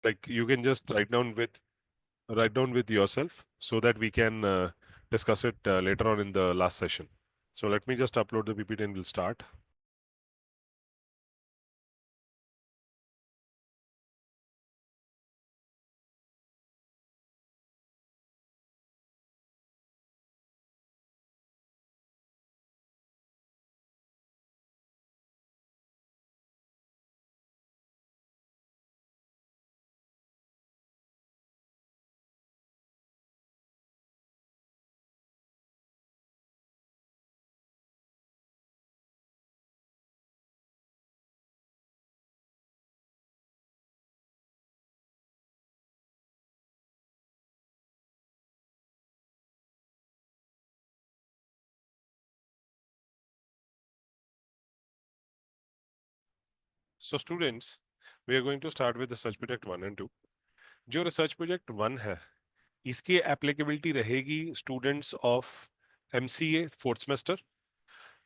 like you can just write down with yourself so that we can discuss it later on in the last session. So let me just upload the PPT and we'll start. So students, we are going to start with research project 1 and 2. जो research project 1 है, इसकी applicability रहेगी students of MCA fourth semester,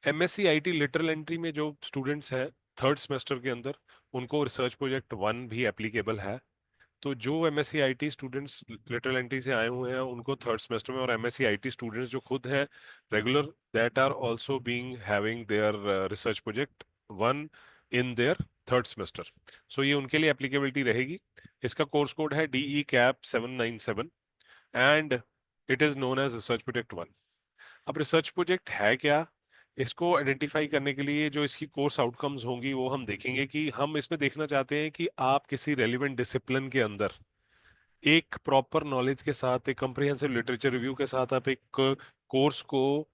MSc IT literal entry में जो students हैं third semester के अंदर, उनको रिसर्च प्रोजेक्ट 1 भी एप्लीकेबल है। तो जो MSc IT students literal entry से आए हुए हैं उनको थर्ड सेमेस्टर में, और एमएससी आईटी स्टूडेंट्स जो खुद हैं regular, that are also being having their research project 1 in their third semester. So ये उनके लिए एप्लीकेबिलिटी रहेगी। इसका कोर्स कोड है DE CAP 797 and it is known as research project 1। अब रिसर्च प्रोजेक्ट है क्या, इसको आइडेंटिफाई करने के लिए जो इसकी कोर्स आउटकम्स होंगी वो हम देखेंगे कि हम इसमें देखना चाहते हैं कि आप किसी रेलिवेंट डिसिप्लिन के अंदर एक प्रॉपर नॉलेज के साथ, एक कम्प्रिहेंसिव लिटरेचर रिव्यू के साथ आप एक कोर्स को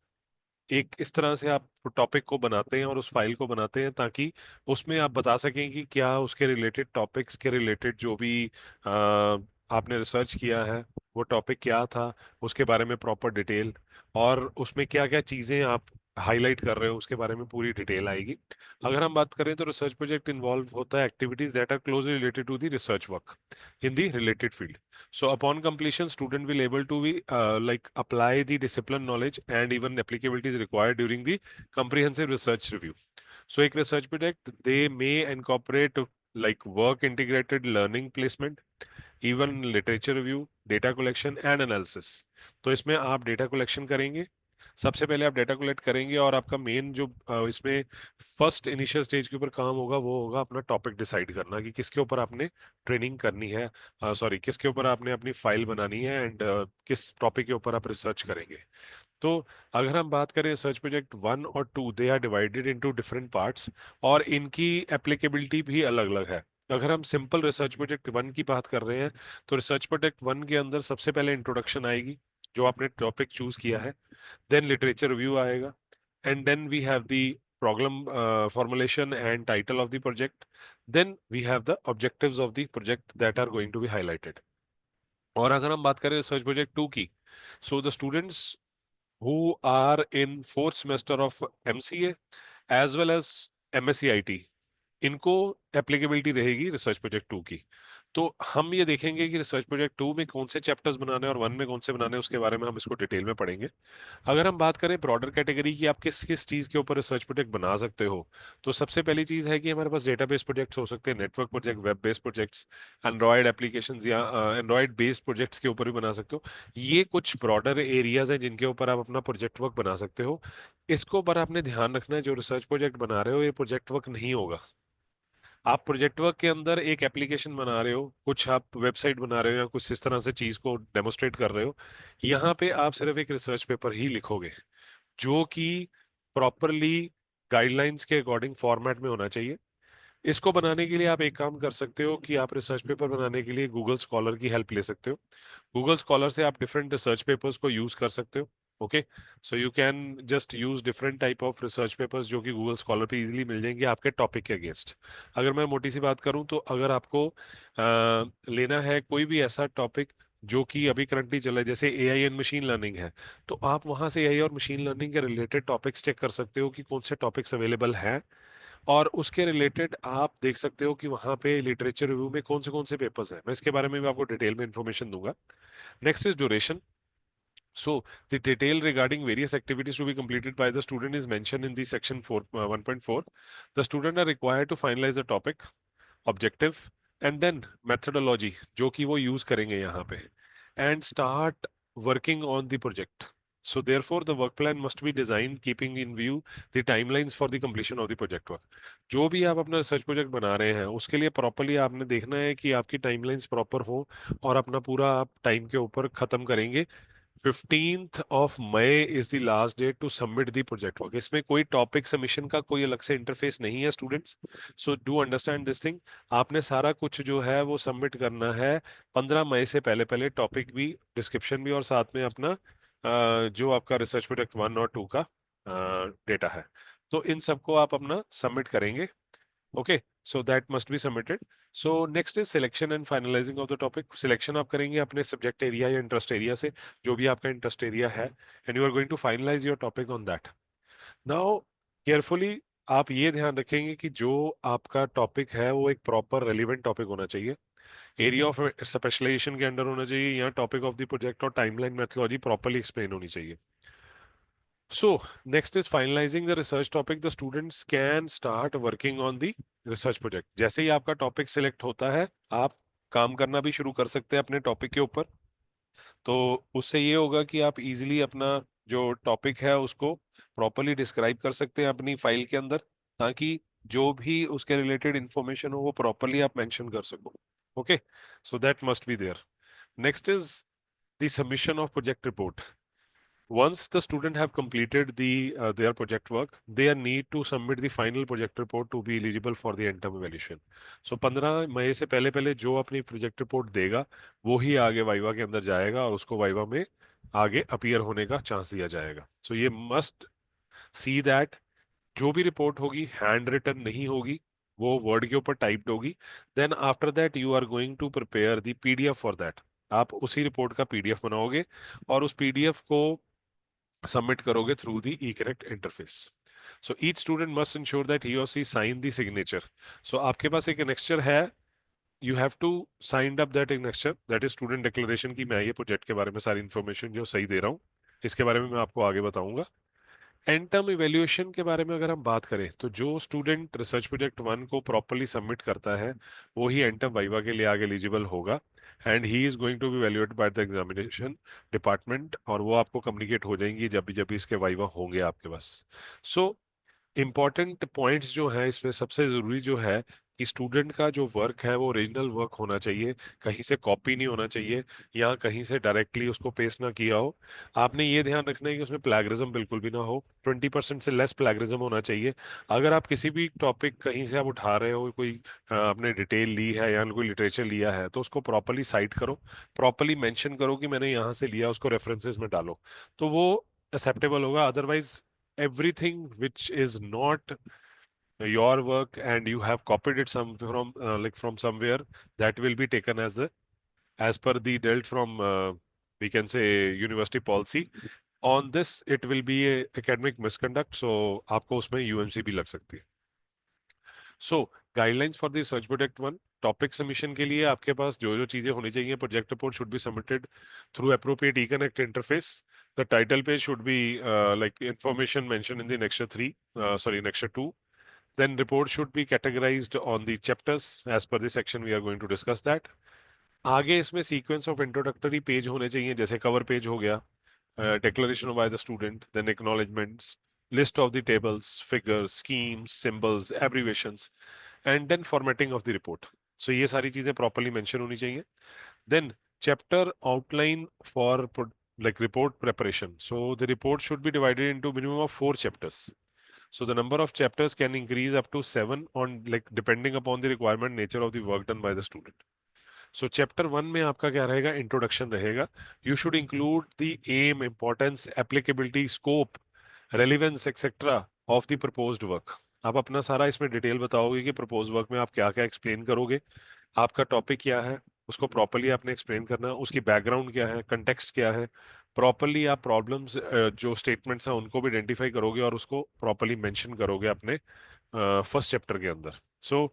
एक इस तरह से आप टॉपिक को बनाते हैं और उस फाइल को बनाते हैं ताकि उसमें आप बता सकें कि क्या उसके रिलेटेड टॉपिक्स के रिलेटेड जो भी आपने रिसर्च किया है वो टॉपिक क्या था, उसके बारे में प्रॉपर डिटेल, और उसमें क्या क्या चीज़ें आप हाईलाइट कर रहे हो उसके बारे में पूरी डिटेल आएगी। अगर हम बात करें तो रिसर्च प्रोजेक्ट इन्वॉल्व होता है activities that are closely related to the research work in the related field. So upon completion, student will able to be like apply the discipline knowledge and even applicabilities required during the comprehensive research review. So एक research project they may incorporate like work integrated learning placement, even literature review, data collection and analysis. तो इसमें आप data collection करेंगे। सबसे पहले आप data collect करेंगे और आपका मेन जो इसमें फर्स्ट इनिशियल स्टेज के ऊपर काम होगा वो होगा अपना टॉपिक डिसाइड करना कि किसके ऊपर आपने ट्रेनिंग करनी है, सॉरी किसके ऊपर आपने अपनी फाइल बनानी है एंड किस टॉपिक के ऊपर आप रिसर्च करेंगे। तो अगर हम बात करें रिसर्च प्रोजेक्ट 1 और 2, they are divided into different parts और इनकी एप्लीकेबिलिटी भी अलग अलग है। अगर हम सिंपल रिसर्च प्रोजेक्ट 1 की बात कर रहे हैं तो रिसर्च प्रोजेक्ट 1 के अंदर सबसे पहले इंट्रोडक्शन आएगी, जो आपने टॉपिक चूज किया है, then literature review आएगा, and then we have the problem formulation and title of the project, then we have the objectives of the project that are going to be highlighted। और अगर हम बात करें research project 2 की, so the students who are in fourth semester of MCA as well as MSc IT, इनको applicability रहेगी research project 2 की। तो हम ये देखेंगे कि रिसर्च प्रोजेक्ट 2 में कौन से चैप्टर्स बनाने हैं और 1 में कौन से बनाने हैं, उसके बारे में हम इसको डिटेल में पढ़ेंगे। अगर हम बात करें ब्रॉडर कैटेगरी की, आप किस किस चीज़ के ऊपर रिसर्च प्रोजेक्ट बना सकते हो, तो सबसे पहली चीज़ है कि हमारे पास डेटाबेस प्रोजेक्ट्स हो सकते हैं, network project, web based projects, Android applications या एंड्रॉयड बेस्ड प्रोजेक्ट्स के ऊपर भी बना सकते हो। ये कुछ ब्रॉडर एरियाज हैं जिनके ऊपर आप अपना प्रोजेक्ट वर्क बना सकते हो। इसको पर आपने ध्यान रखना है, जो रिसर्च प्रोजेक्ट बना रहे हो ये प्रोजेक्ट वर्क नहीं होगा। आप प्रोजेक्ट वर्क के अंदर एक एप्लीकेशन बना रहे हो, कुछ आप वेबसाइट बना रहे हो या कुछ इस तरह से चीज को डेमोस्ट्रेट कर रहे हो, यहाँ पे आप सिर्फ एक रिसर्च पेपर ही लिखोगे जो कि प्रॉपरली गाइडलाइंस के अकॉर्डिंग फॉर्मेट में होना चाहिए। इसको बनाने के लिए आप एक काम कर सकते हो कि आप रिसर्च पेपर बनाने के लिए गूगल स्कॉलर की हेल्प ले सकते हो। गूगल स्कॉलर से आप डिफरेंट रिसर्च पेपर्स को यूज कर सकते हो। Okay, so you can just use different type of research papers जो कि गूगल स्कॉलर पे इजीली मिल जाएंगे आपके टॉपिक के अगेंस्ट। अगर मैं मोटी सी बात करूं तो अगर आपको लेना है कोई भी ऐसा टॉपिक जो कि अभी करंटली चल रहा है, जैसे एआई एंड मशीन लर्निंग है, तो आप वहां से एआई और मशीन लर्निंग के रिलेटेड टॉपिक्स चेक कर सकते हो कि कौन से टॉपिक्स अवेलेबल हैं, और उसके रिलेटेड आप देख सकते हो कि वहां पे लिटरेचर रिव्यू में कौन से पेपर्स हैं। मैं इसके बारे में भी आपको डिटेल में इंफॉर्मेशन दूंगा। Next is duration. So the detail regarding various activities to be completed by the student is mentioned in the section 4 1.4. The student are required to finalize the topic, objective, and then methodology जो कि वो use करेंगे यहाँ पे, and start working on the project. So therefore the work plan must be designed keeping in view the timelines for the completion of the project work. जो भी आप अपना रिसर्च प्रोजेक्ट बना रहे हैं उसके लिए प्रॉपरली आपने देखना है कि आपकी टाइमलाइंस प्रॉपर हो और अपना पूरा आप टाइम के ऊपर खत्म करेंगे. 15th of May is the last date to submit the project work. इसमें कोई टॉपिक सबमिशन का कोई अलग से इंटरफेस नहीं है students. So do understand this thing. आपने सारा कुछ जो है वो सबमिट करना है 15 मई से पहले पहले, टॉपिक भी, डिस्क्रिप्शन भी, और साथ में अपना जो आपका रिसर्च प्रोजेक्ट 1 और 2 का डेटा है. तो इन सबको आप अपना सबमिट करेंगे. Okay, so that must be submitted. So next is selection and finalising of the topic. Selection आप करेंगे अपने सब्जेक्ट एरिया या इंटरेस्ट एरिया से, जो भी आपका इंटरेस्ट एरिया है, and you are going to finalise your topic on that. Now carefully आप ये ध्यान रखेंगे कि जो आपका टॉपिक है वो एक प्रॉपर रेलिवेंट टॉपिक होना चाहिए, एरिया ऑफ स्पेशलाइजेशन के अंडर होना चाहिए, या टॉपिक ऑफ द प्रोजेक्ट और टाइमलाइन मेथोलॉजी प्रॉपरली एक्सप्लेन होनी चाहिए. So, next is finalizing the research topic. The students can start working on the research project. जैसे ही आपका टॉपिक सिलेक्ट होता है, आप काम करना भी शुरू कर सकते हैं अपने टॉपिक के ऊपर. तो उससे ये होगा कि आप इजीली अपना जो टॉपिक है उसको प्रॉपरली डिस्क्राइब कर सकते हैं अपनी फाइल के अंदर, ताकि जो भी उसके रिलेटेड इंफॉर्मेशन हो वो प्रॉपरली आप मेंशन कर सको. Okay, so that must be there. Next is the submission of project report. Once the student have completed their project work, they are need to submit the final project report to be eligible for the end term evaluation. So 15 मई से पहले पहले जो अपनी project report देगा वो ही आगे viva के अंदर जाएगा और उसको वाइवा में आगे अपीयर होने का चांस दिया जाएगा. सो ये मस्ट सी दैट जो भी रिपोर्ट होगी हैंड रिटन नहीं होगी, वो वर्ड के ऊपर टाइप्ड होगी. Then after that you are going to prepare the PDF for that. आप उसी रिपोर्ट का पीडीएफ बनाओगे और उस पीडीएफ को सबमिट करोगे through the e correct interface. So each student must ensure that he और she sign the signature. So आपके पास एक एनेक्स्चर है, you have to sign up that annexure, that is student declaration की मैं ये प्रोजेक्ट के बारे में सारी इन्फॉर्मेशन जो सही दे रहा हूँ. इसके बारे में मैं आपको आगे बताऊंगा. एंड टर्म इवेल्युएशन के बारे में अगर हम बात करें तो जो स्टूडेंट रिसर्च प्रोजेक्ट 1 को प्रॉपरली सबमिट करता है वो ही एंड टर्म वाइवा के लिए आगे एलिजिबल होगा, and he is going to be valuated by the examination department, और वो आपको कम्युनिकेट हो जाएंगी जब भी इसके वाइवा होंगे आपके पास. सो इंपॉर्टेंट पॉइंट्स जो है इसमें सबसे जरूरी जो है कि स्टूडेंट का जो वर्क है वो ओरिजिनल वर्क होना चाहिए, कहीं से कॉपी नहीं होना चाहिए या कहीं से डायरेक्टली उसको पेस्ट ना किया हो. आपने ये ध्यान रखना है कि उसमें प्लैगरिज्म बिल्कुल भी ना हो. 20% से लेस प्लैगरिज्म होना चाहिए. अगर आप किसी भी टॉपिक कहीं से आप उठा रहे हो, कोई आपने डिटेल ली है या कोई लिटरेचर लिया है, तो उसको प्रॉपरली साइट करो, प्रॉपरली मेंशन करो कि मैंने यहाँ से लिया, उसको रेफरेंसेस में डालो, तो वो एक्सेप्टेबल होगा. Otherwise everything which is not your work and you have copied it some from like from somewhere, that will be taken as the as per the dealt from we can say university policy. On this it will be a academic misconduct, so आपको उसमें UMC भी लग सकती है. So guidelines for the search project 1. Topic submission के लिए आपके पास जो जो चीजें होनी चाहिए, project report should be submitted through appropriate E connect interface. The title page should be like information mentioned in the Nexture 3, sorry, Nexture 2. Then report should be categorized on the chapters as per the section we are going to discuss that. आगे इसमें sequence of introductory page होने चाहिए, जैसे cover page हो गया, declaration by the student, then acknowledgements, list of the tables, figures, schemes, symbols, abbreviations, and then formatting of the report. So ये सारी चीजें properly mention होनी चाहिए. Then chapter outline for like report preparation. So the report should be divided into minimum of 4 chapters. So the number of chapters can increase up to 7 on like depending upon the requirement nature of the work done by the student. So chapter 1 में आपका क्या रहेगा, introduction रहेगा. You should include the aim, importance, applicability, scope, relevance etcetera of the proposed work. आप अपना सारा इसमें detail बताओगे कि प्रपोज वर्क में आप क्या क्या एक्सप्लेन करोगे, आपका टॉपिक क्या है, उसको प्रॉपरली आपने एक्सप्लेन करना है, उसकी बैकग्राउंड क्या है, कंटेक्स्ट क्या है. प्रॉपरली आप प्रॉब्लम्स जो स्टेटमेंट्स हैं उनको भी आइडेंटिफाई करोगे और उसको प्रॉपरली मेंशन करोगे अपने फर्स्ट चैप्टर के अंदर. सो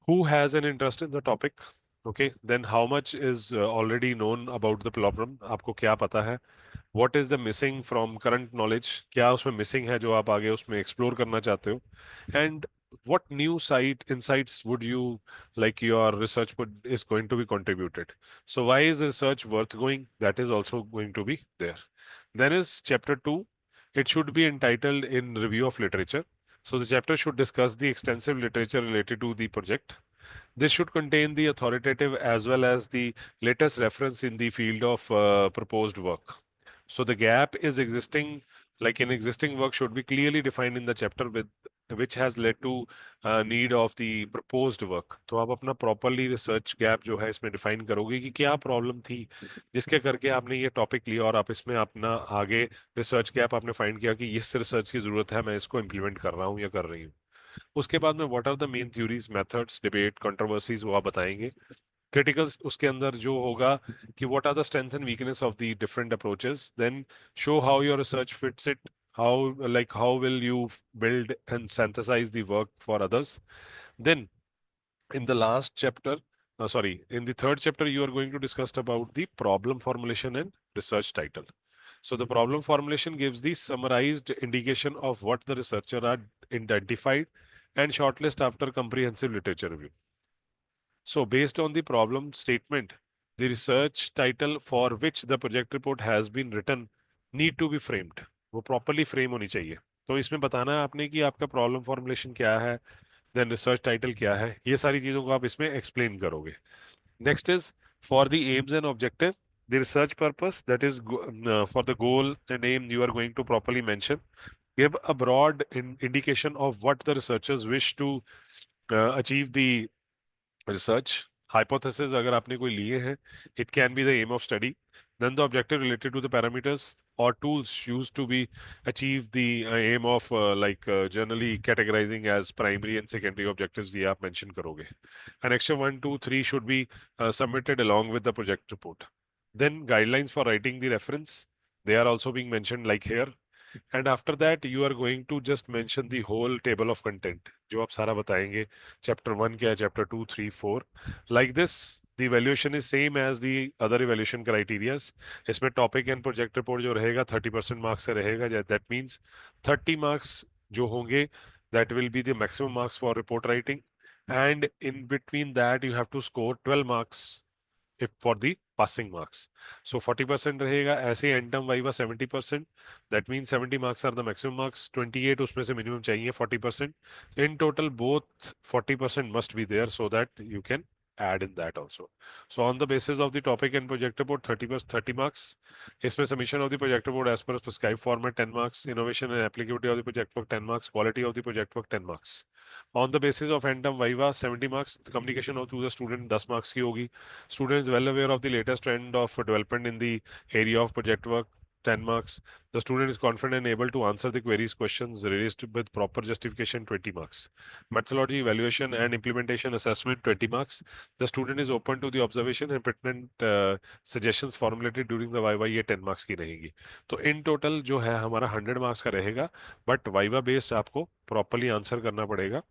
who has an interest in the topic, okay, then how much is already known about the problem, आपको क्या पता है, what is the missing from current knowledge, क्या उसमें missing है जो आप आगे उसमें explore करना चाहते हो, and what new site insights would you like your research is going to be contributed. So why is research worth going? That is also going to be there. Then is chapter 2. It should be entitled in review of literature. So the chapter should discuss the extensive literature related to the project. This should contain the authoritative as well as the latest reference in the field of proposed work. So the gap is existing, like in existing work, should be clearly defined in the chapter with which has led to need of the proposed work. तो आप अपना properly research gap जो है इसमें define करोगे कि क्या problem थी जिसके करके आपने ये topic लिया और आप इसमें अपना आगे research gap आपने find किया कि इस research की जरूरत है मैं इसको implement कर रहा हूँ या कर रही हूँ. उसके बाद में what are the main theories methods debate controversies वो आप बताएंगे. क्रिटिकल्स उसके अंदर जो होगा कि what are the strength and weakness of the different approaches. Then show how your research fits it, how will you build and synthesize the work for others. Then in the last chapter, in the third chapter, you are going to discuss about the problem formulation and research title. So the problem formulation gives the summarized indication of what the researcher are identified and shortlist after comprehensive literature review. So based on the problem statement, the research title for which the project report has been written need to be framed. वो properly frame होनी चाहिए. तो इसमें बताना है आपने कि आपका problem formulation क्या है, then research title क्या है, ये सारी चीजों को आप इसमें explain करोगे. Next is for the aims and objective, the research purpose, that is for the goal and aim you are going to properly mention. Give a broad indication of what the researchers wish to achieve the research. Hypothesis अगर आपने कोई लिए हैं, it can be the aim of study. Then the objective related to the parameters or tools used to be achieve the aim of generally categorizing as primary and secondary objectives ये आप mention करोगे. And extra 1, 2, 3 should be submitted along with the project report. Then guidelines for writing the reference, they are also being mentioned like here. And after that you are going to just mention the whole table of content जो आप सारा बताएंगे. Chapter 1 क्या है, Chapter 2, 3, 4. Like this, the evaluation is same as the other evaluation criterias. इसमें topic and project report जो रहेगा 30% marks से रहेगा. That means 30 marks जो होंगे, that will be the maximum marks for report writing. And in between that you have to score 12 marks if for the passing marks. So 40% रहेगा. ऐसे and term viva 70%. That means 70 marks are the maximum marks. 28 उसमें से minimum चाहिए 40%. In total, both 40% must be there so that you can add in that also. So on the basis of the topic and project report, 30 marks. इसमें submission of the project report as per prescribed format 10 marks. Innovation and applicability of the project work 10 marks. Quality of the project work 10 marks. On the basis of end term viva 70 marks. The communication of to the student 10 marks की होगी. Student is well aware of the latest trend of development in the area of project work, 10 marks. The student is confident and able to answer the queries questions raised with proper justification, 20 marks. Methodology, evaluation and implementation assessment, 20 marks. The student is open to the observation and pertinent suggestions formulated during the viva, ये 10 marks की रहेगी. तो in total जो है हमारा 100 marks का रहेगा, but viva based आपको properly answer करना पड़ेगा.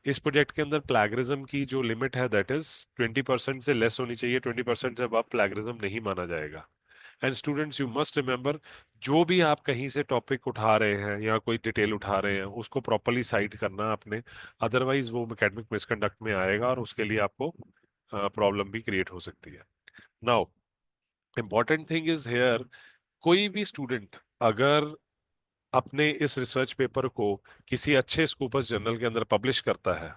इस प्रोजेक्ट के अंदर प्लैगरिज्म की जो लिमिट है दैट इज 20% से लेस होनी चाहिए. 20% से अब प्लैगरिज्म नहीं माना जाएगा. And students you must remember, जो भी आप कहीं से टॉपिक उठा रहे हैं या कोई डिटेल उठा रहे हैं उसको प्रॉपरली साइट करना आपने. अदरवाइज वो एकेडमिक मिसकंडक्ट में आएगा और उसके लिए आपको प्रॉब्लम भी क्रिएट हो सकती है. Now important thing is here, कोई भी स्टूडेंट अगर अपने इस रिसर्च पेपर को किसी अच्छे स्कूपस जर्नल के अंदर पब्लिश करता है,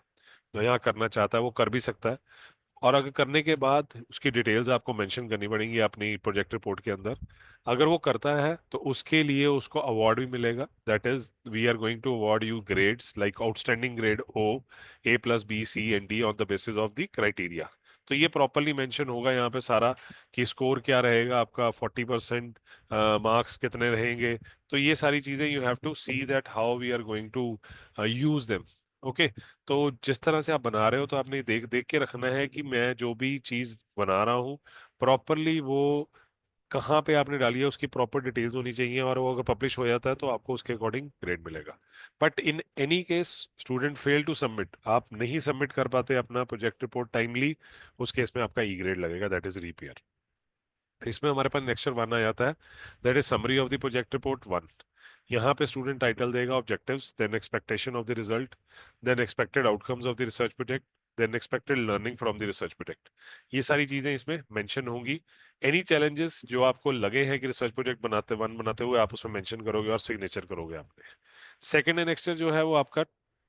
जो यहाँ करना चाहता है वो कर भी सकता है. और अगर करने के बाद उसकी डिटेल्स आपको मेंशन करनी पड़ेंगी अपनी प्रोजेक्ट रिपोर्ट के अंदर. अगर वो करता है तो उसके लिए उसको अवार्ड भी मिलेगा. That is we are going to award you grades like outstanding grade O, A+B, C and D on the basis of the criteria. तो ये प्रॉपरली मेंशन होगा यहाँ पे सारा कि स्कोर क्या रहेगा आपका, 40% मार्क्स कितने रहेंगे. तो ये सारी चीजें you have to see that how we are going to use them. Okay. तो जिस तरह से आप बना रहे हो तो आपने देख देख के रखना है कि मैं जो भी चीज बना रहा हूँ प्रॉपरली वो कहाँ पे आपने डाली है उसकी प्रॉपर डिटेल्स होनी चाहिए. और वो अगर पब्लिश हो जाता है तो आपको उसके अकॉर्डिंग ग्रेड मिलेगा. But in any case student fail to submit, आप नहीं सबमिट कर पाते अपना प्रोजेक्ट रिपोर्ट टाइमली, उस केस में आपका ई ग्रेड लगेगा, दैट इज रीपेयर. इसमें हमारे पास नेक्स्ट वन आ जाता है, that is summary of the project report 1. यहाँ पे स्टूडेंट टाइटल देगा objectives, then expectation of the result, then expected outcomes of the research project, then expected learning from the research project. ये सारी चीजें इसमें मेंशन होंगी। एनी चैलेंजेस जो आपको लगे हैं कि रिसर्च प्रोजेक्ट बनाते हुए आप उसमें मेंशन करोगे और सिग्नेचर करोगे आपने। सेकेंड एनेक्सर जो है वो आपका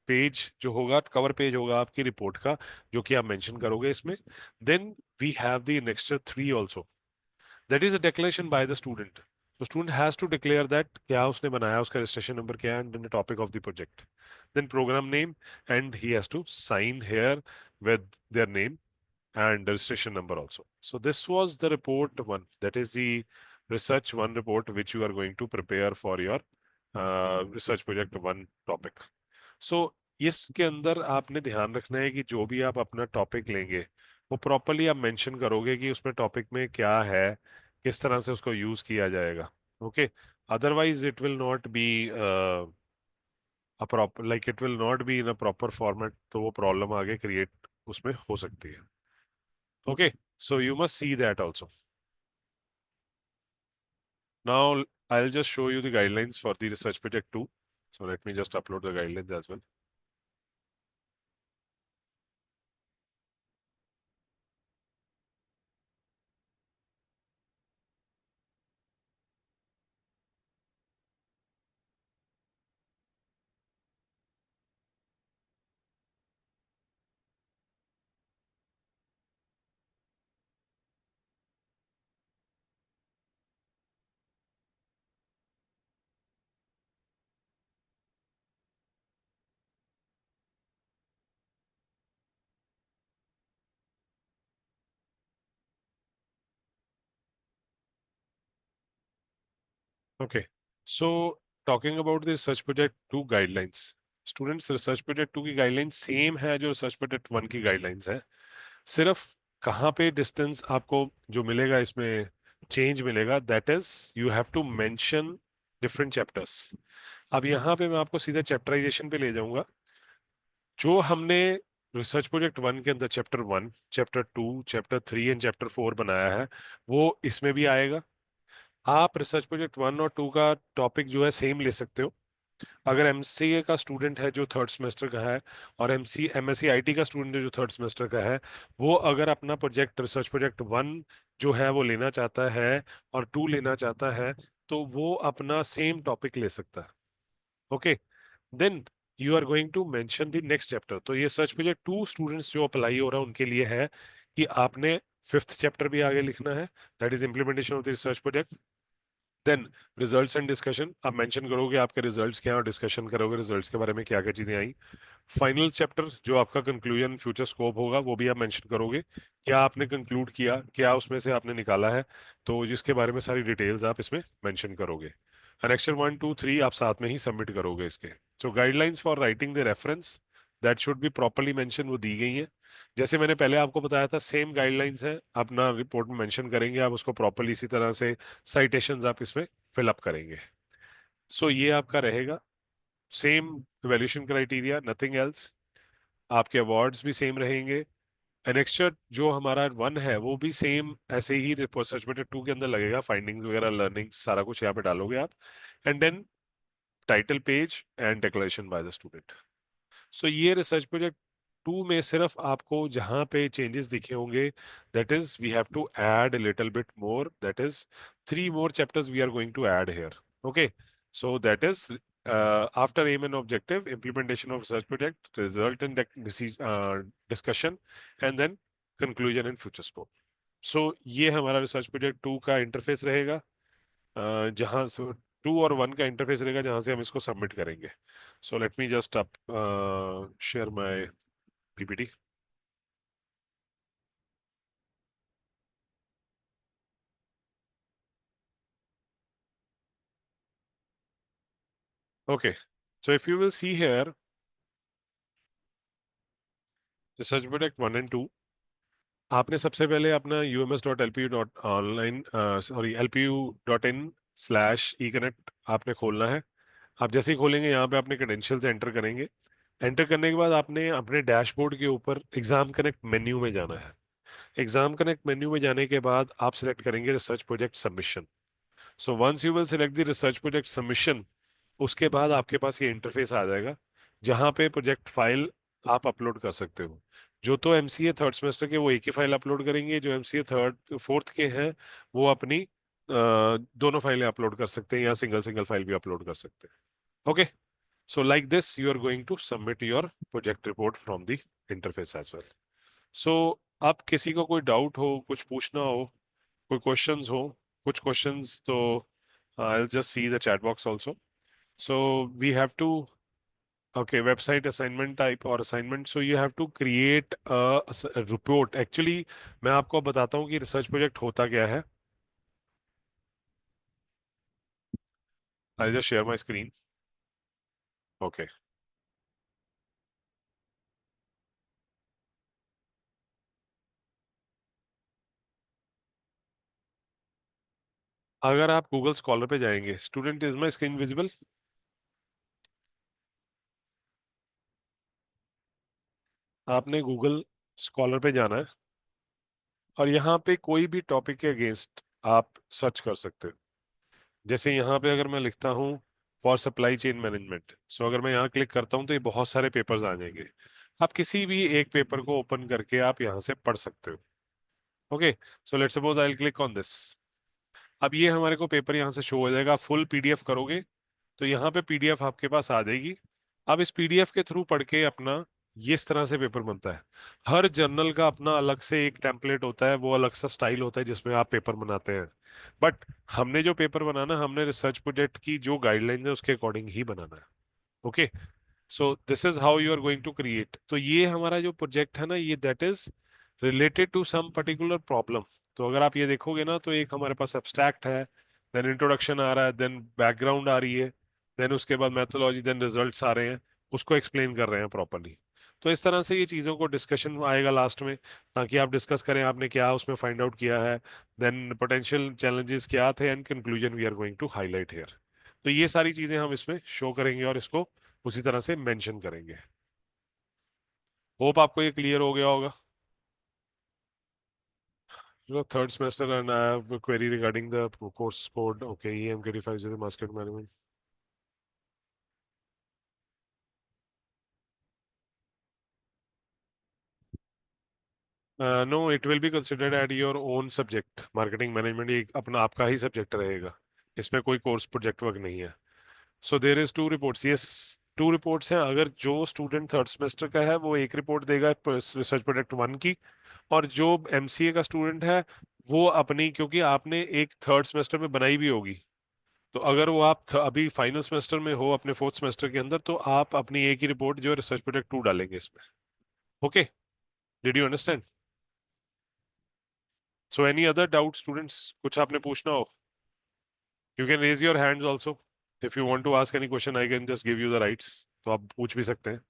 पेज जो होगा, कवर पेज होगा आपकी रिपोर्ट का, जो कि आप मेंशन करोगे इसमें। Then we have the annexure 3 also, that is a declaration by the student. तो student has to declare that क्या उसने बनाया, उसका रजिस्ट्रेशन नंबर क्या है, and the topic of the project, then programme name, and he has to sign here with their name and the registration number also. So this was the report one. That is the research one report which you are going to prepare for your research project one topic. So इसके अंदर आपने ध्यान रखना है कि जो भी आप अपना टॉपिक लेंगे वो प्रॉपरली आप मेंशन करोगे कि उसमें टॉपिक में क्या है, किस तरह से उसको यूज किया जाएगा। Okay, otherwise it will not be a proper, like it will not be in a proper format, तो वो प्रॉब्लम आगे क्रिएट उसमें हो सकती है। Okay, so you must see that also. Now I'll just show you the guidelines for the research project 2. So let me just upload the guidelines as well. Okay. So talking about the research project 2 guidelines. Students, research project 2 की guidelines same है जो research project 1 की guidelines है। सिर्फ कहाँ पे distance आपको जो मिलेगा इसमें चेंज मिलेगा, that is you have to mention different chapters. अब यहाँ पे मैं आपको सीधा चैप्टराइजेशन पे ले जाऊंगा। जो हमने रिसर्च प्रोजेक्ट 1 के अंदर chapter 1, chapter 2, chapter 3 and chapter 4 बनाया है वो इसमें भी आएगा। आप रिसर्च प्रोजेक्ट 1 और 2 का टॉपिक जो है सेम ले सकते हो। अगर एमसीए का स्टूडेंट है जो थर्ड सेमेस्टर का है, और एमएससी आईटी का स्टूडेंट है जो थर्ड सेमेस्टर का है, वो अगर अपना प्रोजेक्ट रिसर्च प्रोजेक्ट 1 जो है वो लेना चाहता है और 2 लेना चाहता है, तो वो अपना सेम टॉपिक ले सकता है। Okay, then you are going to mention the next chapter. तो ये सर्च प्रोजेक्ट 2 स्टूडेंट्स जो अप्लाई हो रहा है उनके लिए है कि आपने फिफ्थ चैप्टर भी आगे लिखना है, that is implementation of the research project. Then results and discussion, आप मेंशन करोगे आपके रिजल्ट्स क्या हैं और डिस्कशन करोगे रिजल्ट्स के बारे में क्या क्या चीजें आई। फाइनल चैप्टर जो आपका कंक्लूजन फ्यूचर स्कोप होगा वो भी आप मेंशन करोगे, क्या आपने कंक्लूड किया, क्या उसमें से आपने निकाला है, तो जिसके बारे में सारी डिटेल्स आप इसमें मेंशन करोगे। एनेक्चर 1 2 3 आप साथ में ही सबमिट करोगे इसके। So guidelines for writing the reference that should be properly mention, वो दी गई है। जैसे मैंने पहले आपको बताया था सेम गाइडलाइंस है, अपना रिपोर्ट में मेंशन करेंगे आप उसको प्रॉपरली, इसी तरह से साइटेशंस आप इसमें फिलअप करेंगे। सो ये आपका रहेगा same evaluation criteria, nothing else. आपके अवार्ड्स भी सेम रहेंगे। एनेक्स्चर जो हमारा 1 है वो भी सेम ऐसे ही रिसर्च मेथड 2 के अंदर लगेगा, फाइंडिंग्स वगैरह, लर्निंग्स, सारा कुछ यहाँ पे डालोगे आप। And then title page and declaration by the student. So ये रिसर्च प्रोजेक्ट 2 में सिर्फ आपको जहां पे चेंजेस दिखे होंगे, that is we have to add little bit more, that is 3 more chapters we are going to add here. Okay, so that is after aim and objective, implementation of research project, result and discussion, and then conclusion and future scope. So ये हमारा research project 2 का interface रहेगा, जहां से 2 और 1 का interface रहेगा जहां से हम इसको सबमिट करेंगे। So let me just up share my PPT. Okay, so if you will see here research project 1 and 2, आपने सबसे पहले अपना ums.lpu.online सॉरी lpu.in/econnect आपने खोलना है। आप जैसे ही खोलेंगे यहाँ पे अपने क्रेडेंशियल्स एंटर करेंगे। एंटर करने के बाद आपने अपने डैशबोर्ड के ऊपर एग्जाम कनेक्ट मेन्यू में जाना है। एग्जाम कनेक्ट मेन्यू में जाने के बाद आप सिलेक्ट करेंगे research project submission. So once you will select the research project submission, उसके बाद आपके पास ये इंटरफेस आ जाएगा जहाँ पे प्रोजेक्ट फाइल आप अपलोड कर सकते हो। जो तो एमसीए थर्ड सेमेस्टर के वो एक ही फाइल अपलोड करेंगे, जो एमसीए थर्ड फोर्थ के हैं वो अपनी दोनों फाइलें अपलोड कर सकते हैं, या सिंगल सिंगल फाइल भी अपलोड कर सकते हैं। Okay, so like this you are going to submit your project report from the interface as well. So अब किसी को कोई डाउट हो, कुछ पूछना हो, कोई क्वेश्चंस हो, कुछ क्वेश्चंस तो I will just see the chat box also. So we have to, okay, website assignment type or assignment. So you have to create a report. Actually, मैं आपको बताता हूँ कि रिसर्च प्रोजेक्ट होता क्या है। I'll just share my screen. Okay. अगर आप गूगल स्कॉलर पे जाएंगे, student is my screen visible? आपने गूगल स्कॉलर पे जाना है और यहाँ पे कोई भी टॉपिक के अगेंस्ट आप सर्च कर सकते हो। जैसे यहाँ पे अगर मैं लिखता हूँ फॉर सप्लाई चेन मैनेजमेंट, सो अगर मैं यहाँ क्लिक करता हूँ तो ये बहुत सारे पेपर्स आ जाएंगे। आप किसी भी एक पेपर को ओपन करके आप यहाँ से पढ़ सकते हो। Okay, so let's suppose I will click on this. अब ये हमारे को पेपर यहाँ से शो हो जाएगा। फुल पीडीएफ करोगे तो यहाँ पे पीडीएफ आपके पास आ जाएगी। अब इस पीडीएफ के थ्रू पढ़ के अपना ये इस तरह से पेपर बनता है। हर जर्नल का अपना अलग से एक टेम्पलेट होता है, वो अलग सा स्टाइल होता है जिसमें आप पेपर बनाते हैं। बट हमने जो पेपर बनाना, हमने रिसर्च प्रोजेक्ट की जो गाइडलाइन है उसके अकॉर्डिंग ही बनाना है। Okay, so this is how you are going to create. तो ये हमारा जो प्रोजेक्ट है ना, ये that is related to some particular problem. तो अगर आप ये देखोगे ना, तो एक हमारे पास एब्स्ट्रैक्ट है, देन इंट्रोडक्शन आ रहा है, देन बैकग्राउंड आ रही है, देन उसके बाद मैथोलॉजी, देन रिजल्ट्स आ रहे हैं, उसको एक्सप्लेन कर रहे हैं प्रॉपरली। तो इस तरह से ये चीज़ों को डिस्कशन आएगा लास्ट में, ताकि आप डिस्कस करें आपने क्या उसमें फाइंड आउट किया है, देन पोटेंशियल चैलेंजेस क्या थे, and conclusion we are going to highlight here. तो ये सारी चीज़ें हम इसमें शो करेंगे और इसको उसी तरह से मेंशन करेंगे। होप आपको ये क्लियर हो गया होगा। Third semester and I have a query regarding the course code. Okay, EM35 is the market management. No, it will be considered at your own subject. Marketing management एक अपना आपका ही subject रहेगा, इसमें कोई कोर्स प्रोजेक्ट वर्क नहीं है। So there is two reports, yes, two reports हैं। अगर जो स्टूडेंट थर्ड सेमेस्टर का है वो एक रिपोर्ट देगा रिसर्च प्रोजेक्ट वन की, और जो एमसीए का स्टूडेंट है वो अपनी, क्योंकि आपने एक थर्ड सेमेस्टर में बनाई भी होगी, तो अगर वो आप अभी फाइनल सेमेस्टर में हो अपने फोर्थ सेमेस्टर के अंदर, तो आप अपनी एक ही रिपोर्ट जो है रिसर्च प्रोजेक्ट टू डालेंगे इसमें। Okay, did you understand? So any other doubt students, कुछ आपने पूछना हो, you can raise your hands also. If you want to ask any question I can just give you the rights, तो आप पूछ भी सकते हैं।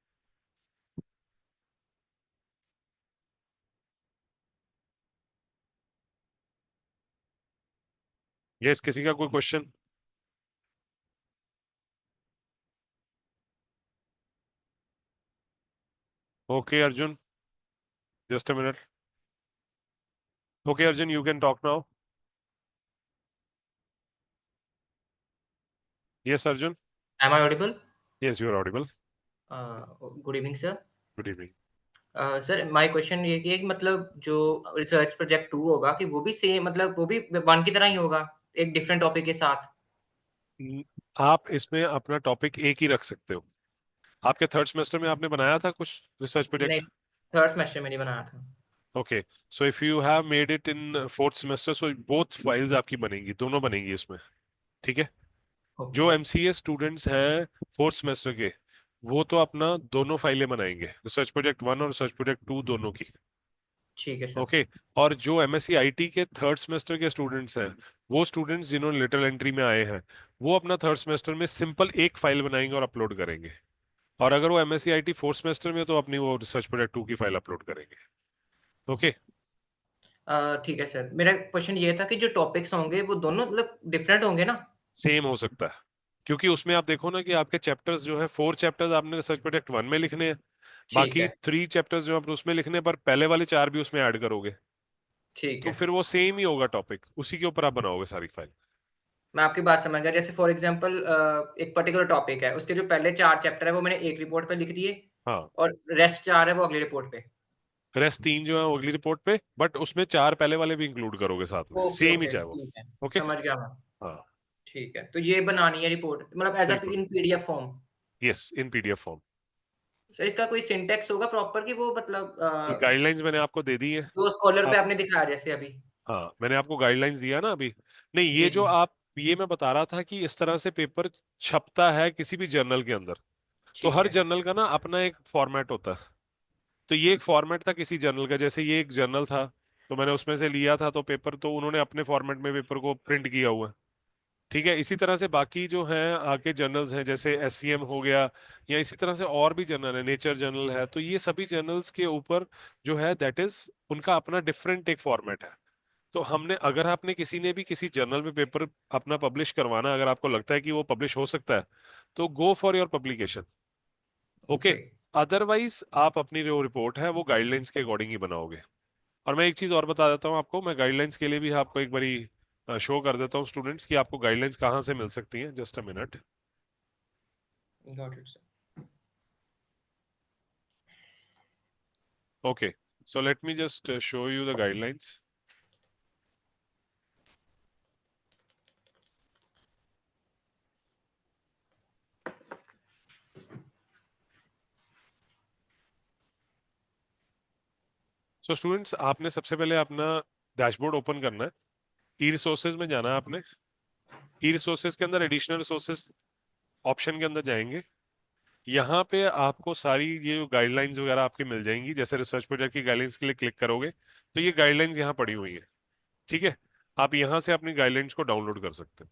यस, किसी का कोई question? Okay Arjun, just a minute. Okay Arjun, you can talk now. Yes Arjun. Am I audible? Yes, you are audible. Good evening, sir. Good evening. Sir my question ये कि मतलब जो रिसर्च प्रोजेक्ट 2 होगा कि वो भी सेम मतलब वो भी 1 की तरह ही होगा, एक डिफरेंट टॉपिक के साथ? आप इसमें अपना टॉपिक एक ही रख सकते हो। आपके थर्ड सेमेस्टर में आपने बनाया था कुछ रिसर्च नहीं, प्रोजेक्ट? थर्ड सेमेस्टर में नहीं बनाया था। Okay, so if you have made it in fourth semester, so both files आपकी बनेंगी, दोनों बनेंगी इसमें। ठीक है, ओके, जो एमसीए स्टूडेंट्स हैं फोर्थ सेमेस्टर के, वो तो अपना दोनों फाइलें बनाएंगे, रिसर्च प्रोजेक्ट वन और रिसर्च प्रोजेक्ट टू दोनों की। ठीक है सर। ओके, और जो एमएससी आईटी के थर्ड सेमेस्टर के स्टूडेंट्स हैं, वो स्टूडेंट्स जिन्होंने लेटरल एंट्री में आए हैं, वो अपना थर्ड सेमेस्टर में सिंपल एक फाइल बनाएंगे और अपलोड करेंगे। और अगर वो एमएससी आईटी फोर्थ सेमेस्टर में है, तो अपनी वो रिसर्च प्रोजेक्ट टू की फाइल अपलोड करेंगे। ओके, ठीक है सर। मेरा क्वेश्चन ये था कि जो टॉपिक्स होंगे वो दोनों मतलब डिफरेंट होंगे ना? सेम हो सकता है, क्योंकि उसमें आप देखो ना कि आपके चैप्टर्स जो है, फोर चैप्टर्स आपने रिसर्च प्रोजेक्ट वन में लिखने हैं, ठीक बाकी है, थ्री चैप्टर्स जो आप उसमें लिखने हैं, पर पहले वाले चार भी उसमें ऐड करोगे, ठीक तो है। फिर वो सेम ही होगा टॉपिक, उसी के ऊपर आप बनाओगे सारी फाइल। मैं आपकी बात समझ गया। जैसे फॉर एग्जांपल एक पर्टिकुलर टॉपिक है, उसके जो पहले 4 चैप्टर है वो मैंने एक रिपोर्ट पे लिख दिए हाँ, और रेस्ट 4 है वो अगली रिपोर्ट पे। रेस्ट 3 जो है वो अगली रिपोर्ट पे, बट उसमें 4 पहले वाले भी इंक्लूड करोगे साथ में, ओके, सेम ही ओके, चाहे वो। ठीक है, ओके। समझ गया मैं। हाँ, ठीक है, तो ये बनानी है रिपोर्ट मतलब एज़ अ बिल्कुल। इन पीडीएफ फॉर्म। यस, इन पीडीएफ फॉर्म। सर इसका कोई सिंटैक्स होगा प्रॉपर कि वो मतलब गाइडलाइंस मैंने आपको दे दी है। जो स्कॉलर पे आप, आपने दिखाया जैसे अभी? हाँ, मैंने आपको गाइडलाइंस दिया ना अभी। नहीं, ये जी, जो जी। आप, ये मैं बता रहा था कि इस तरह से पेपर छपता है किसी भी जर्नल के अंदर। तो ठीक हर है, जर्नल का ना अपना एक फॉर्मेट होता है। तो ये एक फॉर्मेट था किसी जर्नल का, जैसे ये एक जर्नल था, तो मैंने उसमें से लिया था, तो पेपर तो उन्होंने अपने फॉर्मेट में पेपर को प्रिंट किया हुआ है। ठीक है, इसी तरह से बाकी जो हैं आगे जर्नल्स हैं, जैसे एससीएम हो गया, या इसी तरह से और भी जर्नल है, नेचर जर्नल है, तो ये सभी जर्नल्स के ऊपर जो है दैट इज उनका अपना डिफरेंट एक फॉर्मेट है। तो हमने, अगर आपने किसी ने भी किसी जर्नल में पेपर अपना पब्लिश करवाना, अगर आपको लगता है कि वो पब्लिश हो सकता है, तो go for your publication. Okay. Okay. Otherwise आप अपनी जो रिपोर्ट है वो गाइडलाइंस के अकॉर्डिंग ही बनाओगे। और मैं एक चीज और बता देता हूँ आपको, मैं गाइडलाइंस के लिए भी आपको एक बारी शो कर देता हूँ स्टूडेंट्स, कि आपको गाइडलाइंस कहाँ से मिल सकती हैं। Just a minute. Got it sir. Okay, so let me just show you the guidelines. So students, आपने सबसे पहले अपना डैशबोर्ड ओपन करना है। ई रिसोर्सेज में जाना है आपने। ई रिसोर्सेज के अंदर एडिशनल रिसोर्सेज ऑप्शन के अंदर जाएंगे। यहाँ पे आपको सारी ये गाइडलाइंस वगैरह आपकी मिल जाएंगी। जैसे रिसर्च प्रोजेक्ट की गाइडलाइंस के लिए क्लिक करोगे तो ये गाइडलाइंस यहाँ पड़ी हुई है। ठीक है, आप यहाँ से अपनी गाइडलाइंस को डाउनलोड कर सकते हैं।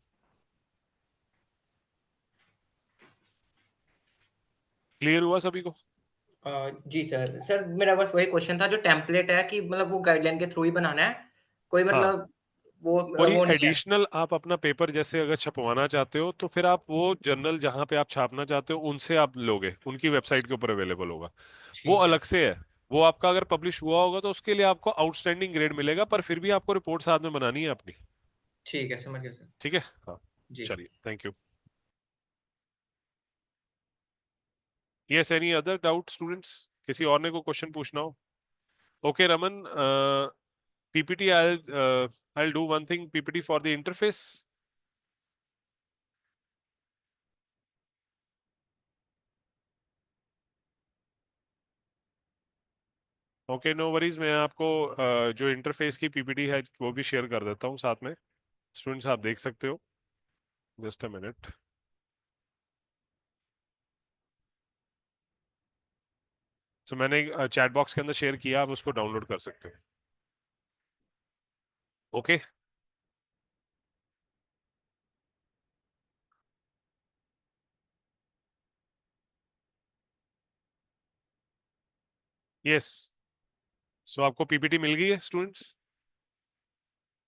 क्लियर हुआ सभी को? जी सर। सर मेरा बस वही क्वेश्चन था, जो टेम्पलेट है कि मतलब वो गाइडलाइन के थ्रू ही बनाना है, कोई हाँ, मतलब वो कोई वो नहीं है? एडिशनल आप अपना पेपर जैसे अगर छपवाना चाहते हो, तो फिर आप वो जर्नल जहाँ पे आप छापना चाहते हो उनसे आप लोगे, उनकी वेबसाइट के ऊपर अवेलेबल होगा। वो ठीक है, अलग से है। वो आपका अगर पब्लिश हुआ होगा तो उसके लिए आपको आउटस्टैंडिंग ग्रेड मिलेगा, पर फिर भी आपको रिपोर्ट साथ में बनानी है अपनी। ठीक है, समझ गया सर। ठीक है। हाँ, जी। चलिए, thank you. Yes, any other doubt students? किसी और ने को क्वेश्चन पूछना हो? Okay Raman, PPT, I do one thing, PPT for the interface. Okay, no worries, मैं आपको जो इंटरफेस की पीपीटी है वो भी शेयर कर देता हूँ साथ में। स्टूडेंट्स, आप देख सकते हो। Just a minute. सो मैंने चैट बॉक्स के अंदर शेयर किया, आप उसको डाउनलोड कर सकते हो। ओके। यस, सो आपको पीपीटी मिल गई है students.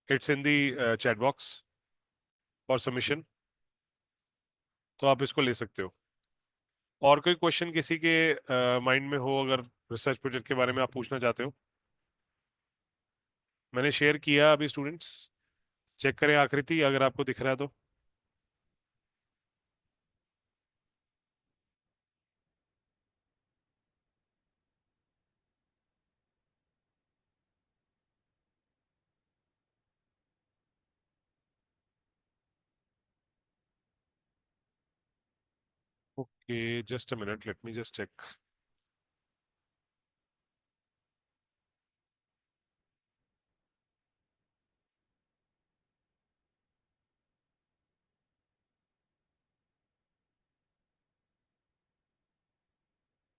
It's in the chat box for submission. तो आप इसको ले सकते हो। और कोई क्वेश्चन किसी के माइंड में हो, अगर रिसर्च प्रोजेक्ट के बारे में आप पूछना चाहते हो? मैंने शेयर किया अभी स्टूडेंट्स, चेक करें आकृति अगर आपको दिख रहा है तो। Okay, just a minute, let me just check.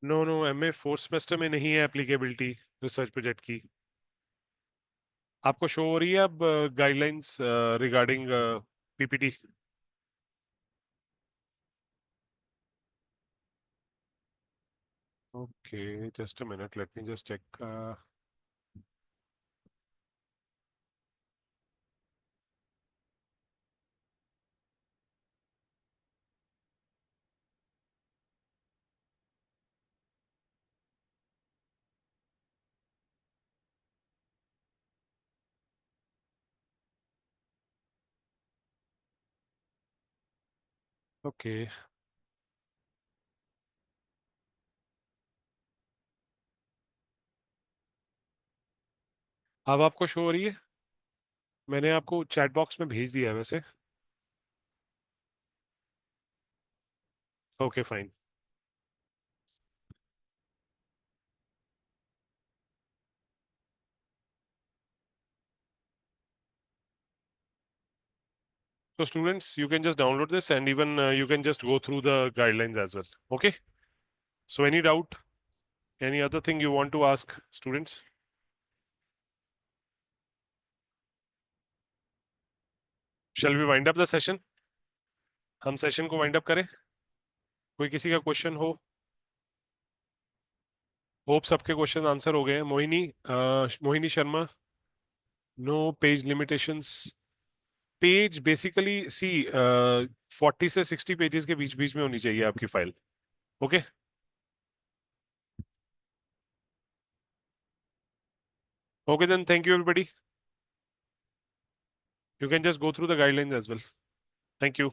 No no, MA fourth semester में नहीं है एप्लीकेबिलिटी रिसर्च प्रोजेक्ट की। आपको शो हो रही है अब guidelines regarding PPT? Okay, just a minute, let me just check. Okay, अब आपको शो हो रही है? मैंने आपको चैट बॉक्स में भेज दिया है वैसे। Okay fine. So students, you can just download this and even you can just go through the guidelines as well. Okay. So any doubt, any other thing you want to ask students? Shall we wind up the session? हम session को wind up करें? कोई किसी का question हो? Hope सबके question answer हो गए हैं। Mohini, Mohini Sharma, no page limitations. Page basically see 40 से 60 पेजेस के बीच बीच में होनी चाहिए आपकी file. Okay, okay then, thank you everybody. You can just go through the guidelines as well. Thank you.